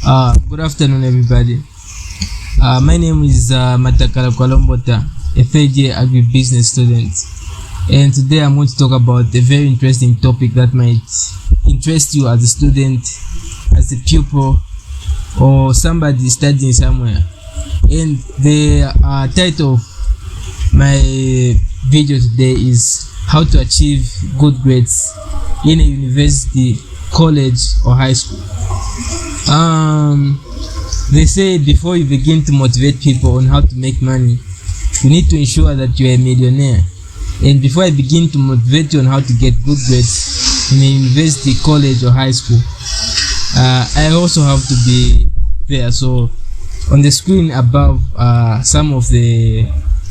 Good afternoon, everybody. My name is Matakala Kwalombota, a third year agribusiness student, and today I'm going to talk about a very interesting topic that might interest you as a student, as a pupil, or somebody studying somewhere. And the title of my video today is how to achieve good grades in a university, college, or high school. They say before you begin to motivate people on how to make money, you need to ensure that you're a millionaire. And before I begin to motivate you on how to get good grades in a university, college, or high school, I also have to be there. So on the screen above some of the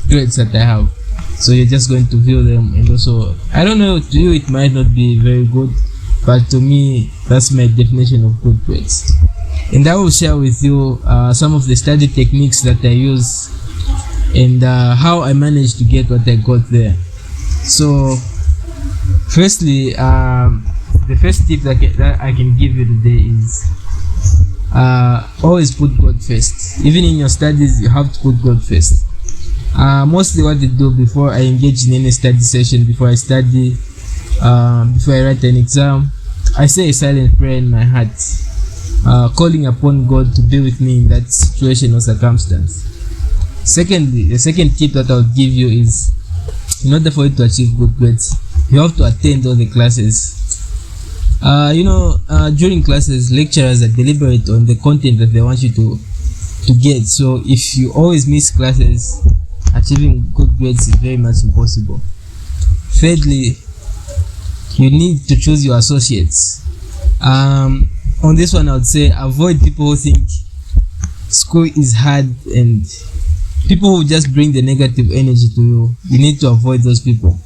grades that I have, so you're just going to view them. And also, I don't know, to you it might not be very good, but to me that's my definition of good grades. And I will share with you some of the study techniques that I use and how I managed to get what I got there. So firstly, the first tip that I can give you today is always put God first. Even in your studies, you have to put God first. Mostly what I do before I engage in any study session, before I study, before I write an exam, I say a silent prayer in my heart, calling upon God to be with me in that situation or circumstance. Secondly, the second tip that I'll give you is, in order for you to achieve good grades, you have to attend all the classes. During classes, lecturers are deliberate on the content that they want you to get. So if you always miss classes, achieving good grades is very much impossible. Thirdly, you need to choose your associates. On this one, I would say avoid people who think school is hard and people who just bring the negative energy to you. You need to avoid those people.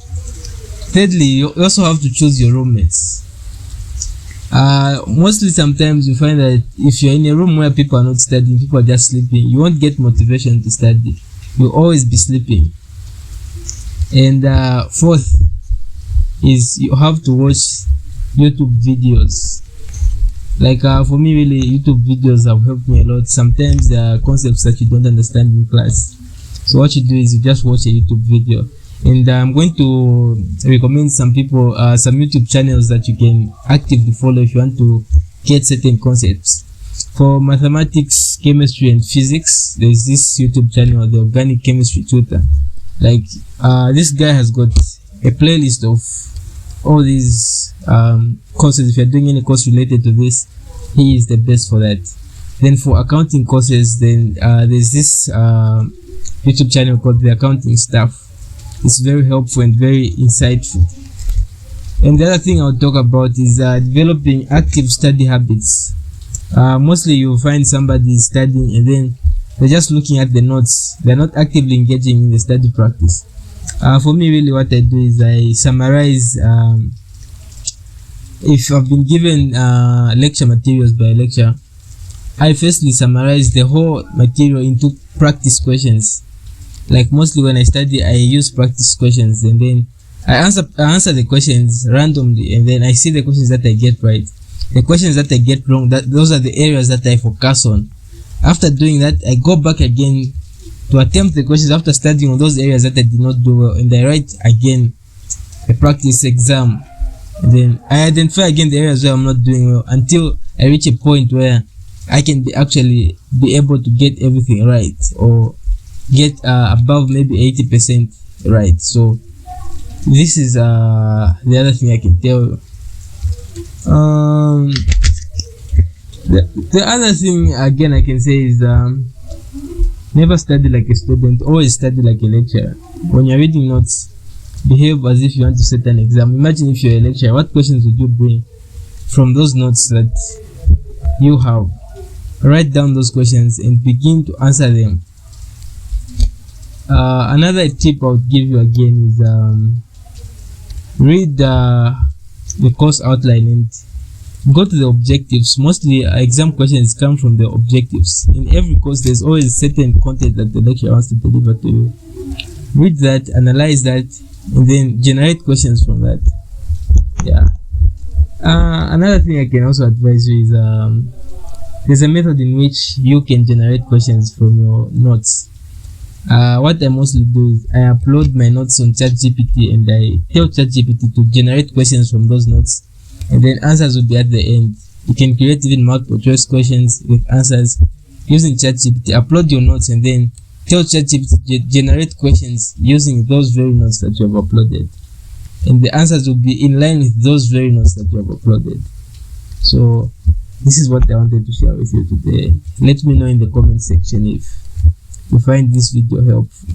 Thirdly, you also have to choose your roommates. Mostly sometimes you find that if you're in a room where people are not studying, people are just sleeping, you won't get motivation to study. You'll always be sleeping. And fourth is you have to watch YouTube videos. Like for me, really, YouTube videos have helped me a lot. Sometimes there are concepts that you don't understand in class, so what you do is you just watch a YouTube video. And I'm going to recommend some people, some YouTube channels that you can actively follow if you want to get certain concepts. For mathematics, chemistry, and physics, there's this YouTube channel, the Organic Chemistry Tutor. Like this guy has got a playlist of all these courses. If you're doing any course related to this, he is the best for that. Then for accounting courses, then there's this YouTube channel called The Accounting Stuff. It's very helpful and very insightful. And the other thing I'll talk about is developing active study habits. Mostly you'll find somebody studying and then they're just looking at the notes. They're not actively engaging in the study practice. For me, really, what I do is I summarize. If I've been given lecture materials by a lecturer, I firstly summarize the whole material into practice questions. Like mostly when I study, I use practice questions, and then I answer the questions randomly, and then I see the questions that I get right. The questions that I get wrong, those are the areas that I focus on. After doing that, I go back again to attempt the questions after studying on those areas that I did not do well, and I write again a practice exam. And then I identify again the areas where I'm not doing well until I reach a point where I can actually be able to get everything right, or get above maybe 80% right. So this is the other thing I can tell you. The other thing again I can say is never study like a student, always study like a lecturer. When you're reading notes, behave as if you want to set an exam. Imagine if you're a lecturer, what questions would you bring from those notes that you have? Write down those questions and begin to answer them. Another tip I would give you again is read the course outline and go to the objectives. Mostly exam questions come from the objectives. In every course, there's always certain content that the lecturer wants to deliver to you. Read that, analyze that, and then generate questions from that. Yeah. Another thing I can also advise you is there's a method in which you can generate questions from your notes. What I mostly do is I upload my notes on ChatGPT and I tell ChatGPT to generate questions from those notes, and then answers will be at the end. You can create even multiple choice questions with answers using ChatGPT. Upload your notes and then tell ChatGPT to generate questions using those very notes that you have uploaded, and the answers will be in line with those very notes that you have uploaded. So this is what I wanted to share with you today. Let me know in the comment section if you find this video helpful.